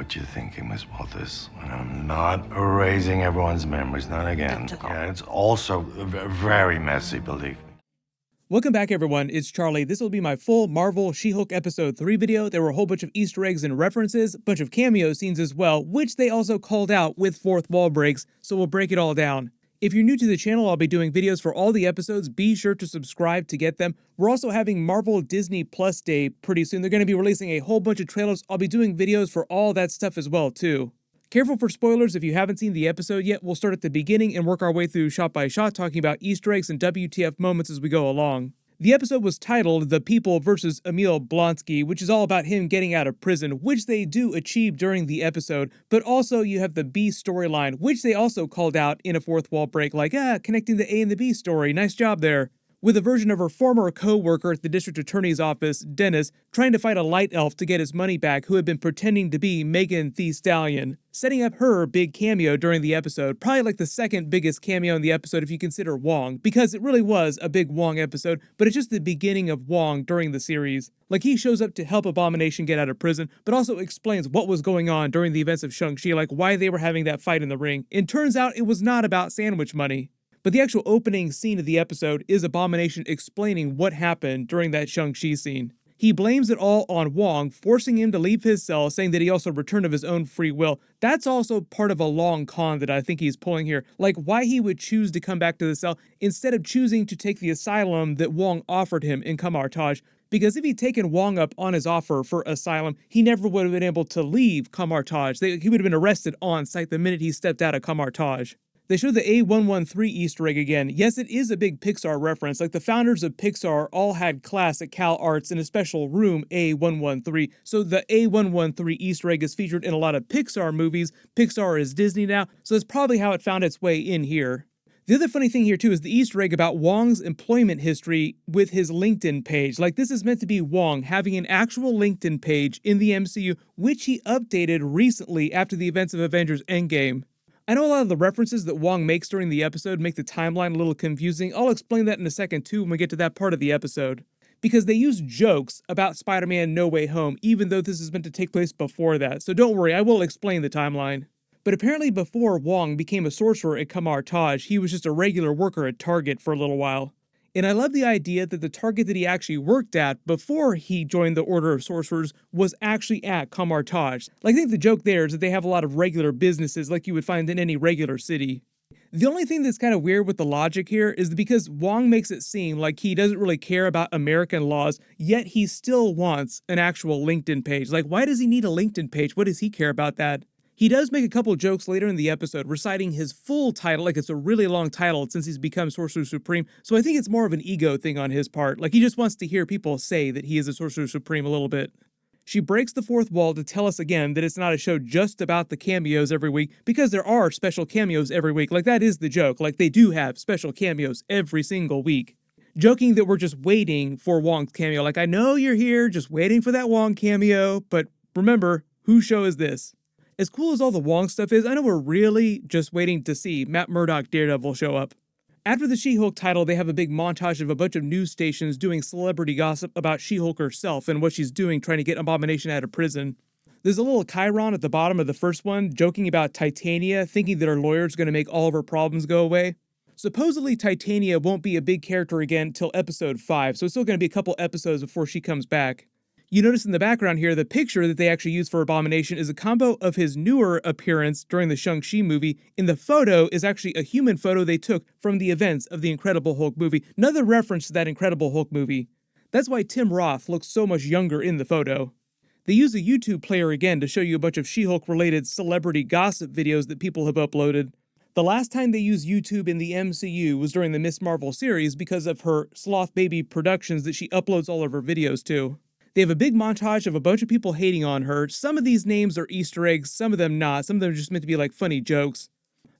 what you're thinking, Miss Walters. And I'm not erasing everyone's memories, not again. Yeah, it's also very messy, believe me. Welcome back, everyone. It's Charlie. This will be my full Marvel She-Hulk Episode 3 video. There were a whole bunch of Easter eggs and references, a bunch of cameo scenes as well, which they also called out with fourth wall breaks, so we'll break it all down. If you're new to the channel, I'll be doing videos for all the episodes. Be sure to subscribe to get them. We're also having Marvel Disney Plus Day pretty soon. They're going to be releasing a whole bunch of trailers. I'll be doing videos for all that stuff as well, too. Careful for spoilers if you haven't seen the episode yet. We'll start at the beginning and work our way through shot by shot, talking about Easter eggs and WTF moments as we go along. The episode was titled The People vs. Emil Blonsky, which is all about him getting out of prison, which they do achieve during the episode, but also you have the B storyline, which they also called out in a fourth wall break, like, connecting the A and the B story, nice job there. With a version of her former co-worker at the district attorney's office, Dennis, trying to fight a light elf to get his money back who had been pretending to be Megan Thee Stallion, setting up her big cameo during the episode, probably like the second biggest cameo in the episode if you consider Wong, because it really was a big Wong episode, but it's just the beginning of Wong during the series. Like, he shows up to help Abomination get out of prison, but also explains what was going on during the events of Shang-Chi, like why they were having that fight in the ring. It turns out it was not about sandwich money. But the actual opening scene of the episode is Abomination explaining what happened during that Shang-Chi scene. He blames it all on Wong, forcing him to leave his cell, saying that he also returned of his own free will. That's also part of a long con that I think he's pulling here, like why he would choose to come back to the cell instead of choosing to take the asylum that Wong offered him in Kamar-Taj. Because if he'd taken Wong up on his offer for asylum, he never would have been able to leave Kamar-Taj. He would have been arrested on site the minute he stepped out of Kamar-Taj. They show the A113 Easter egg again. Yes, it is a big Pixar reference. Like, the founders of Pixar all had class at Cal Arts in a special room, A113. So the A113 Easter egg is featured in a lot of Pixar movies. Pixar is Disney now, so that's probably how it found its way in here. The other funny thing here, too, is the Easter egg about Wong's employment history with his LinkedIn page. Like, this is meant to be Wong having an actual LinkedIn page in the MCU, which he updated recently after the events of Avengers Endgame. I know a lot of the references that Wong makes during the episode make the timeline a little confusing. I'll explain that in a second too when we get to that part of the episode. Because they use jokes about Spider-Man No Way Home, even though this is meant to take place before that, so don't worry, I will explain the timeline. But apparently before Wong became a sorcerer at Kamar-Taj, he was just a regular worker at Target for a little while. And I love the idea that the Target that he actually worked at before he joined the Order of Sorcerers was actually at Kamar-Taj. Like, I think the joke there is that they have a lot of regular businesses like you would find in any regular city. The only thing that's kind of weird with the logic here is that because Wong makes it seem like he doesn't really care about American laws, yet he still wants an actual LinkedIn page. Like, why does he need a LinkedIn page? What does he care about that? He does make a couple jokes later in the episode, reciting his full title, like it's a really long title since he's become Sorcerer Supreme, so I think it's more of an ego thing on his part, like he just wants to hear people say that he is a Sorcerer Supreme a little bit. She breaks the fourth wall to tell us again that it's not a show just about the cameos every week, because there are special cameos every week, like that is the joke, like they do have special cameos every single week. Joking that we're just waiting for Wong's cameo, like I know you're here, just waiting for that Wong cameo, but remember, whose show is this? As cool as all the Wong stuff is, I know we're really just waiting to see Matt Murdock Daredevil show up. After the She-Hulk title, they have a big montage of a bunch of news stations doing celebrity gossip about She-Hulk herself and what she's doing trying to get Abomination out of prison. There's a little chyron at the bottom of the first one joking about Titania, thinking that her lawyer's going to make all of her problems go away. Supposedly Titania won't be a big character again till episode 5, so it's still going to be a couple episodes before she comes back. You notice in the background here, the picture that they actually use for Abomination is a combo of his newer appearance during the Shang-Chi movie. In the photo is actually a human photo they took from the events of the Incredible Hulk movie. Another reference to that Incredible Hulk movie. That's why Tim Roth looks so much younger in the photo. They use a YouTube player again to show you a bunch of She-Hulk related celebrity gossip videos that people have uploaded. The last time they used YouTube in the MCU was during the Ms. Marvel series because of her Sloth Baby Productions that she uploads all of her videos to. They have a big montage of a bunch of people hating on her. Some of these names are Easter eggs, some of them not. Some of them are just meant to be like funny jokes.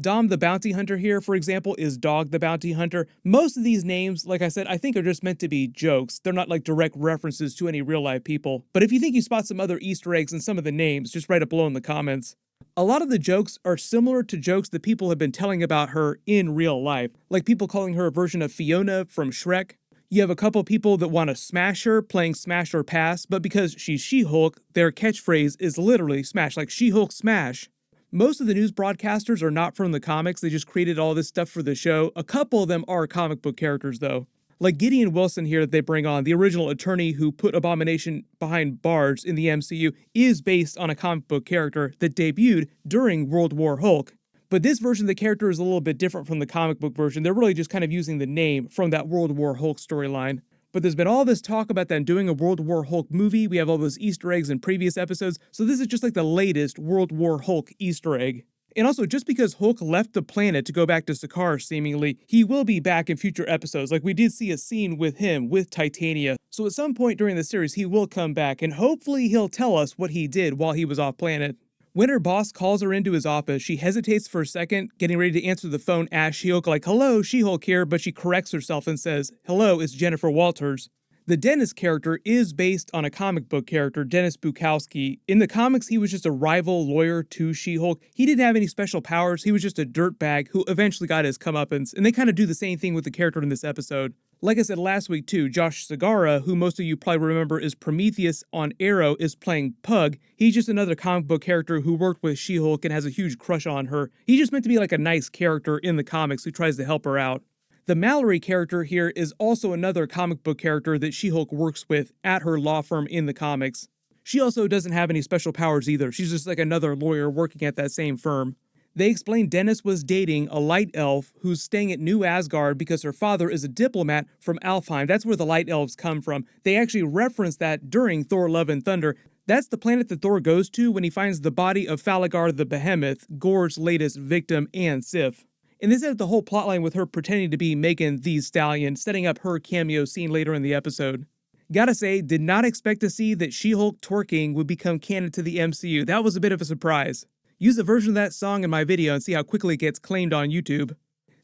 Dom the Bounty Hunter here, for example, is Dog the Bounty Hunter. Most of these names, like I said, I think are just meant to be jokes. They're not like direct references to any real life people. But if you think you spot some other Easter eggs in some of the names, just write it below in the comments. A lot of the jokes are similar to jokes that people have been telling about her in real life, like people calling her a version of Fiona from Shrek. You have a couple people that want to smash her, playing smash or pass, but because she's She-Hulk, their catchphrase is literally smash, like She-Hulk smash. Most of the news broadcasters are not from the comics, they just created all this stuff for the show. A couple of them are comic book characters though. Like Gideon Wilson here that they bring on, the original attorney who put Abomination behind bars in the MCU, is based on a comic book character that debuted during World War Hulk. But this version of the character is a little bit different from the comic book version. They're really just kind of using the name from that World War Hulk storyline. But there's been all this talk about them doing a World War Hulk movie. We have all those Easter eggs in previous episodes. So this is just like the latest World War Hulk Easter egg. And also, just because Hulk left the planet to go back to Sakaar, seemingly, he will be back in future episodes. Like, we did see a scene with him, with Titania. So at some point during the series, he will come back, and hopefully he'll tell us what he did while he was off planet. When her boss calls her into his office, she hesitates for a second, getting ready to answer the phone as She-Hulk, like, "Hello, She-Hulk here," but she corrects herself and says, "Hello, it's Jennifer Walters." The Dennis character is based on a comic book character, Dennis Bukowski. In the comics, he was just a rival lawyer to She-Hulk. He didn't have any special powers, he was just a dirtbag who eventually got his comeuppance, and they kind of do the same thing with the character in this episode. Like I said last week too, Josh Segarra, who most of you probably remember is Prometheus on Arrow, is playing Pug. He's just another comic book character who worked with She-Hulk and has a huge crush on her. He's just meant to be like a nice character in the comics who tries to help her out. The Mallory character here is also another comic book character that She-Hulk works with at her law firm in the comics. She also doesn't have any special powers either. She's just like another lawyer working at that same firm. They explained Dennis was dating a light elf who's staying at New Asgard because her father is a diplomat from Alfheim. That's where the light elves come from. They actually referenced that during Thor: Love and Thunder. That's the planet that Thor goes to when he finds the body of Falagar the Behemoth, Gorr's latest victim and Sif. And they set up the whole plotline with her pretending to be Megan Thee Stallion, setting up her cameo scene later in the episode. Gotta say, did not expect to see that She-Hulk twerking would become canon to the MCU. That was a bit of a surprise. Use a version of that song in my video and see how quickly it gets claimed on YouTube.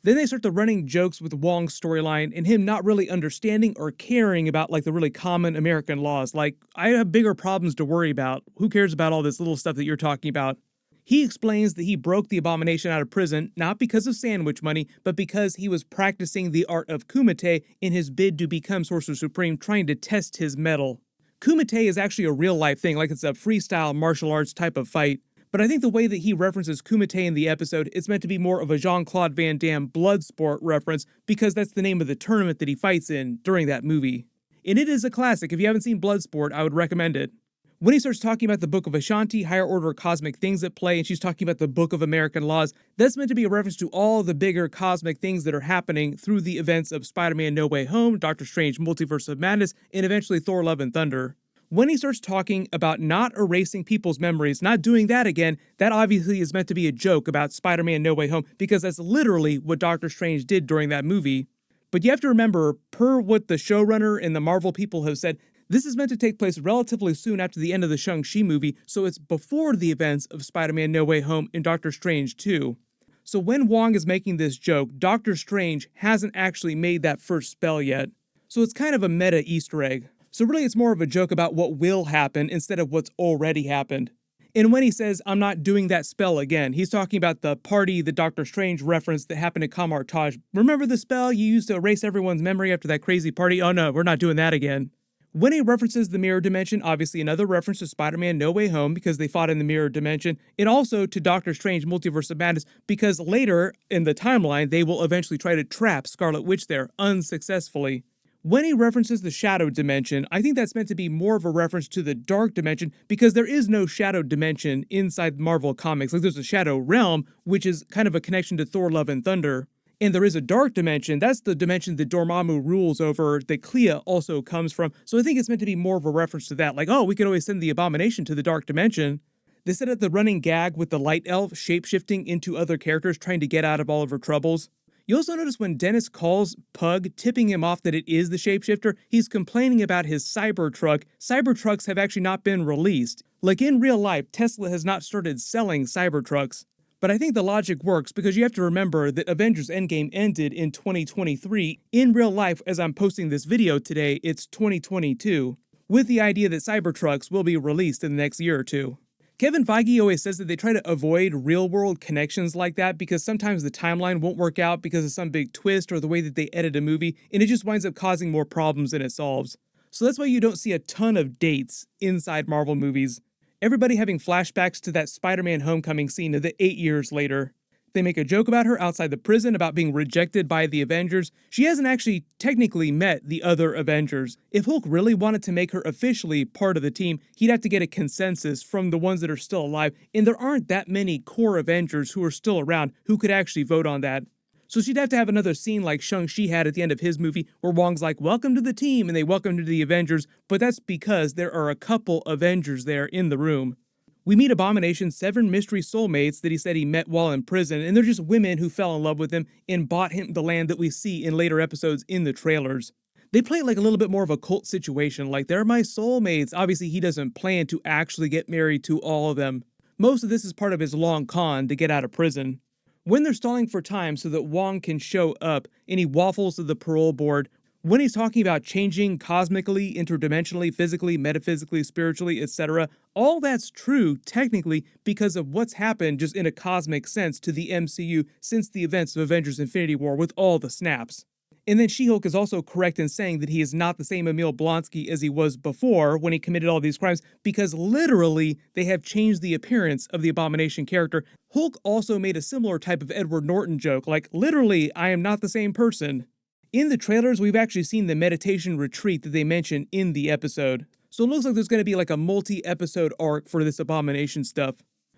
Then they start the running jokes with Wong's storyline and him not really understanding or caring about like the really common American laws. Like, I have bigger problems to worry about. Who cares about all this little stuff that you're talking about? He explains that he broke the Abomination out of prison, not because of sandwich money, but because he was practicing the art of Kumite in his bid to become Sorcerer Supreme, trying to test his mettle. Kumite is actually a real-life thing, like it's a freestyle martial arts type of fight. But I think the way that he references Kumite in the episode, it's meant to be more of a Jean-Claude Van Damme Bloodsport reference, because that's the name of the tournament that he fights in during that movie. And it is a classic. If you haven't seen Bloodsport, I would recommend it. When he starts talking about the Book of Ashanti, higher order cosmic things at play, and she's talking about the Book of American Laws, that's meant to be a reference to all the bigger cosmic things that are happening through the events of Spider-Man No Way Home, Doctor Strange Multiverse of Madness, and eventually Thor: Love and Thunder. When he starts talking about not erasing people's memories, not doing that again, that obviously is meant to be a joke about Spider-Man No Way Home, because that's literally what Doctor Strange did during that movie. But you have to remember, per what the showrunner and the Marvel people have said, this is meant to take place relatively soon after the end of the Shang-Chi movie, so it's before the events of Spider-Man No Way Home and Doctor Strange 2. So when Wong is making this joke, Doctor Strange hasn't actually made that first spell yet. So it's kind of a meta Easter egg. So really it's more of a joke about what will happen instead of what's already happened. And when he says, "I'm not doing that spell again," he's talking about the party that Doctor Strange referenced that happened at Kamar Taj. Remember the spell you used to erase everyone's memory after that crazy party? Oh no, we're not doing that again. When he references the mirror dimension, obviously another reference to Spider-Man No Way Home because they fought in the mirror dimension, and also to Doctor Strange Multiverse of Madness because later in the timeline they will eventually try to trap Scarlet Witch there unsuccessfully. When he references the shadow dimension, I think that's meant to be more of a reference to the dark dimension because there is no shadow dimension inside Marvel Comics. Like there's a shadow realm, which is kind of a connection to Thor: Love and Thunder. And there is a dark dimension, that's the dimension that Dormammu rules over, that Clea also comes from, so I think it's meant to be more of a reference to that, like, oh, we could always send the Abomination to the dark dimension. They set up the running gag with the Light Elf shape-shifting into other characters trying to get out of all of her troubles. You also notice when Dennis calls Pug, tipping him off that it is the shapeshifter, he's complaining about his Cybertruck. Cybertrucks have actually not been released. Like in real life, Tesla has not started selling Cybertrucks. But I think the logic works because you have to remember that Avengers Endgame ended in 2023. In real life, as I'm posting this video today, it's 2022, with the idea that Cybertrucks will be released in the next year or two. Kevin Feige always says that they try to avoid real-world connections like that because sometimes the timeline won't work out because of some big twist or the way that they edit a movie, and it just winds up causing more problems than it solves. So that's why you don't see a ton of dates inside Marvel movies. Everybody having flashbacks to that Spider-Man Homecoming scene of the 8 years later. They make a joke about her outside the prison about being rejected by the Avengers. She hasn't actually technically met the other Avengers. If Hulk really wanted to make her officially part of the team, he'd have to get a consensus from the ones that are still alive, and there aren't that many core Avengers who are still around who could actually vote on that. So she'd have to have another scene like Shang-Chi had at the end of his movie where Wong's like, welcome to the team, and they welcome to the Avengers, but that's because there are a couple Avengers there in the room. We meet Abomination's 7 mystery soulmates that he said he met while in prison, and they're just women who fell in love with him and bought him the land that we see in later episodes in the trailers. They play it like a little bit more of a cult situation, like they're my soulmates. Obviously, he doesn't plan to actually get married to all of them. Most of this is part of his long con to get out of prison. When they're stalling for time so that Wong can show up, and he waffles to the parole board, when he's talking about changing cosmically, interdimensionally, physically, metaphysically, spiritually, etc., all that's true, technically, because of what's happened just in a cosmic sense to the MCU since the events of Avengers Infinity War with all the snaps. And then She-Hulk is also correct in saying that he is not the same Emil Blonsky as he was before when he committed all these crimes, because literally they have changed the appearance of the Abomination character. Hulk also made a similar type of Edward Norton joke, like, literally, I am not the same person. In the trailers, we've actually seen the meditation retreat that they mentioned in the episode. So it looks like there's going to be like a multi-episode arc for this Abomination stuff.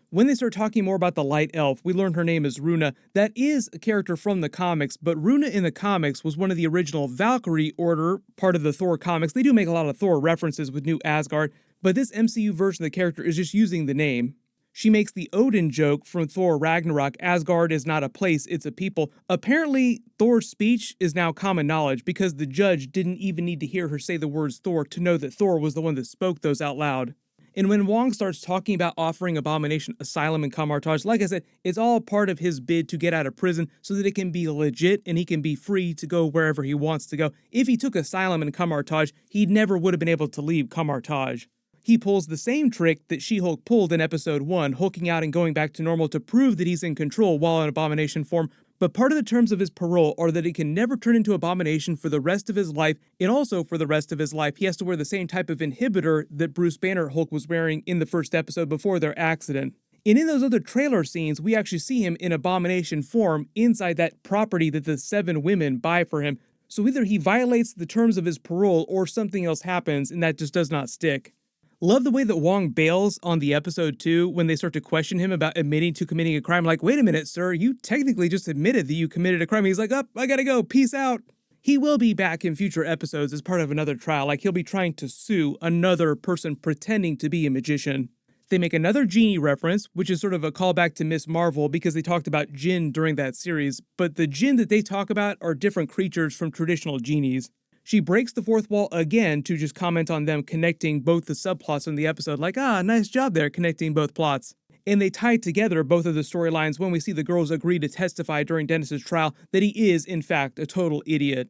When they start talking more about the Light Elf, we learn her name is Runa. That is a character from the comics, but Runa in the comics was one of the original Valkyrie Order, part of the Thor comics. They do make a lot of Thor references with New Asgard, but this MCU version of the character is just using the name. She makes the Odin joke from Thor Ragnarok, Asgard is not a place, it's a people. Apparently, Thor's speech is now common knowledge because the judge didn't even need to hear her say the words Thor to know that Thor was the one that spoke those out loud. And when Wong starts talking about offering Abomination asylum in Kamar-Taj, like I said, it's all part of his bid to get out of prison so that it can be legit and he can be free to go wherever he wants to go. If he took asylum in Kamar-Taj, he never would have been able to leave Kamar-Taj. He pulls the same trick that She-Hulk pulled in episode 1, hulking out and going back to normal to prove that he's in control while in Abomination form, but part of the terms of his parole are that he can never turn into Abomination for the rest of his life, and also for the rest of his life he has to wear the same type of inhibitor that Bruce Banner Hulk was wearing in the first episode before their accident. And in those other trailer scenes, we actually see him in Abomination form inside that property that the 7 women buy for him, so either he violates the terms of his parole or something else happens and that just does not stick. Love the way that Wong bails on the episode too when they start to question him about admitting to committing a crime. Like, wait a minute, sir, you technically just admitted that you committed a crime. He's like, I gotta go, peace out. He will be back in future episodes as part of another trial, like he'll be trying to sue another person pretending to be a magician. They make another genie reference, which is sort of a callback to Ms. Marvel because they talked about Jinn during that series, but the Jinn that they talk about are different creatures from traditional genies. She breaks the fourth wall again to just comment on them connecting both the subplots in the episode, like, nice job there connecting both plots. And they tie together both of the storylines when we see the girls agree to testify during Dennis's trial that he is, in fact, a total idiot.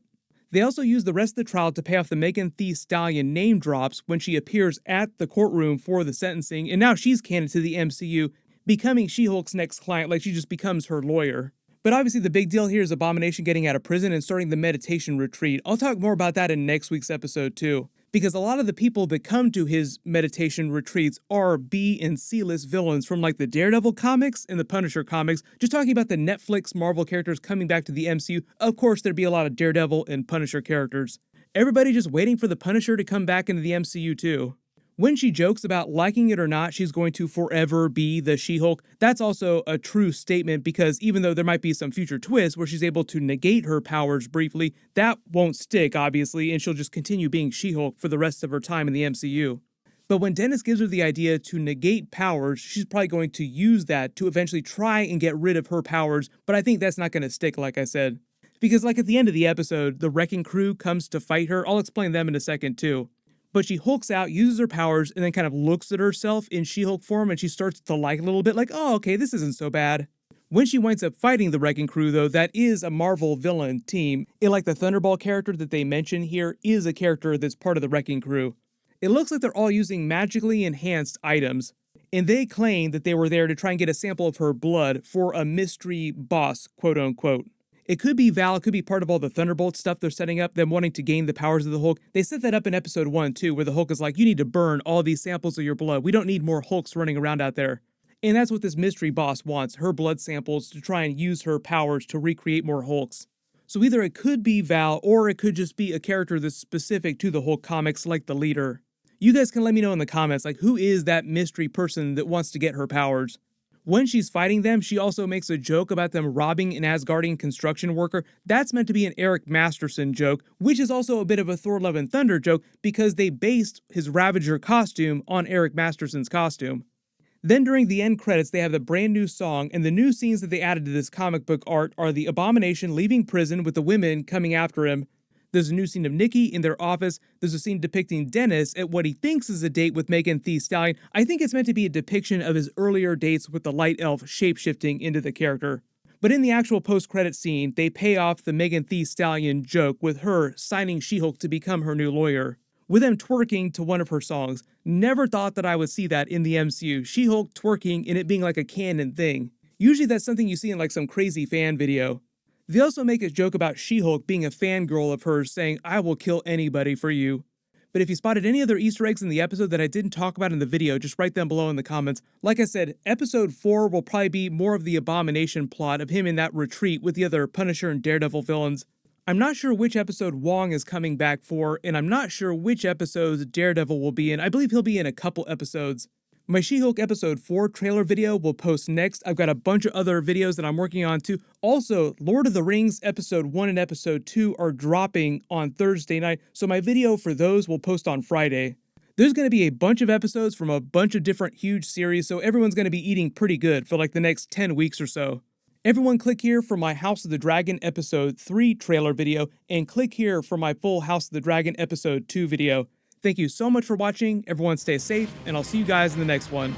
They also use the rest of the trial to pay off the Megan Thee Stallion name drops when she appears at the courtroom for the sentencing, and now she's canon to the MCU, becoming She-Hulk's next client, like she just becomes her lawyer. But obviously the big deal here is Abomination getting out of prison and starting the meditation retreat. I'll talk more about that in next week's episode too, because a lot of the people that come to his meditation retreats are B and C-list villains from like the Daredevil comics and the Punisher comics. Just talking about the Netflix Marvel characters coming back to the MCU, of course there'd be a lot of Daredevil and Punisher characters. Everybody just waiting for the Punisher to come back into the MCU too. When she jokes about liking it or not, she's going to forever be the She-Hulk, that's also a true statement because even though there might be some future twists where she's able to negate her powers briefly, that won't stick, obviously, and she'll just continue being She-Hulk for the rest of her time in the MCU. But when Dennis gives her the idea to negate powers, she's probably going to use that to eventually try and get rid of her powers, but I think that's not going to stick, like I said. Because like at the end of the episode, the Wrecking Crew comes to fight her. I'll explain them in a second too. But she hulks out, uses her powers, and then kind of looks at herself in She-Hulk form, and she starts to like a little bit, like, oh, okay, this isn't so bad. When she winds up fighting the Wrecking Crew, though, that is a Marvel villain team. And like the Thunderball character that they mention here is a character that's part of the Wrecking Crew. It looks like they're all using magically enhanced items. And they claim that they were there to try and get a sample of her blood for a mystery boss, quote unquote. It could be Val, it could be part of all the Thunderbolt stuff they're setting up, them wanting to gain the powers of the Hulk. They set that up in episode 1 too, where the Hulk is like, you need to burn all these samples of your blood. We don't need more Hulks running around out there. And that's what this mystery boss wants, her blood samples to try and use her powers to recreate more Hulks. So either it could be Val, or it could just be a character that's specific to the Hulk comics, like the leader. You guys can let me know in the comments, like, who is that mystery person that wants to get her powers? When she's fighting them, she also makes a joke about them robbing an Asgardian construction worker. That's meant to be an Eric Masterson joke, which is also a bit of a Thor Love and Thunder joke because they based his Ravager costume on Eric Masterson's costume. Then during the end credits, they have the brand new song, and the new scenes that they added to this comic book art are the Abomination leaving prison with the women coming after him. There's a new scene of Nikki in their office. There's a scene depicting Dennis at what he thinks is a date with Megan Thee Stallion. I think it's meant to be a depiction of his earlier dates with the Light Elf shapeshifting into the character. But in the actual post-credit scene, they pay off the Megan Thee Stallion joke with her signing She-Hulk to become her new lawyer, with them twerking to one of her songs. Never thought that I would see that in the MCU. She-Hulk twerking and it being like a canon thing. Usually that's something you see in like some crazy fan video. They also make a joke about She-Hulk being a fangirl of hers, saying, I will kill anybody for you. But if you spotted any other Easter eggs in the episode that I didn't talk about in the video, just write them below in the comments. Like I said, episode 4 will probably be more of the Abomination plot of him in that retreat with the other Punisher and Daredevil villains. I'm not sure which episode Wong is coming back for, and I'm not sure which episodes Daredevil will be in. I believe he'll be in a couple episodes. My She-Hulk episode 4 trailer video will post next. I've got a bunch of other videos that I'm working on too. Also, Lord of the Rings episode 1 and episode 2 are dropping on Thursday night, so my video for those will post on Friday. There's going to be a bunch of episodes from a bunch of different huge series, so everyone's going to be eating pretty good for like the next 10 weeks or so. Everyone click here for my House of the Dragon episode 3 trailer video, and click here for my full House of the Dragon episode 2 video. Thank you so much for watching, everyone stay safe, and I'll see you guys in the next one.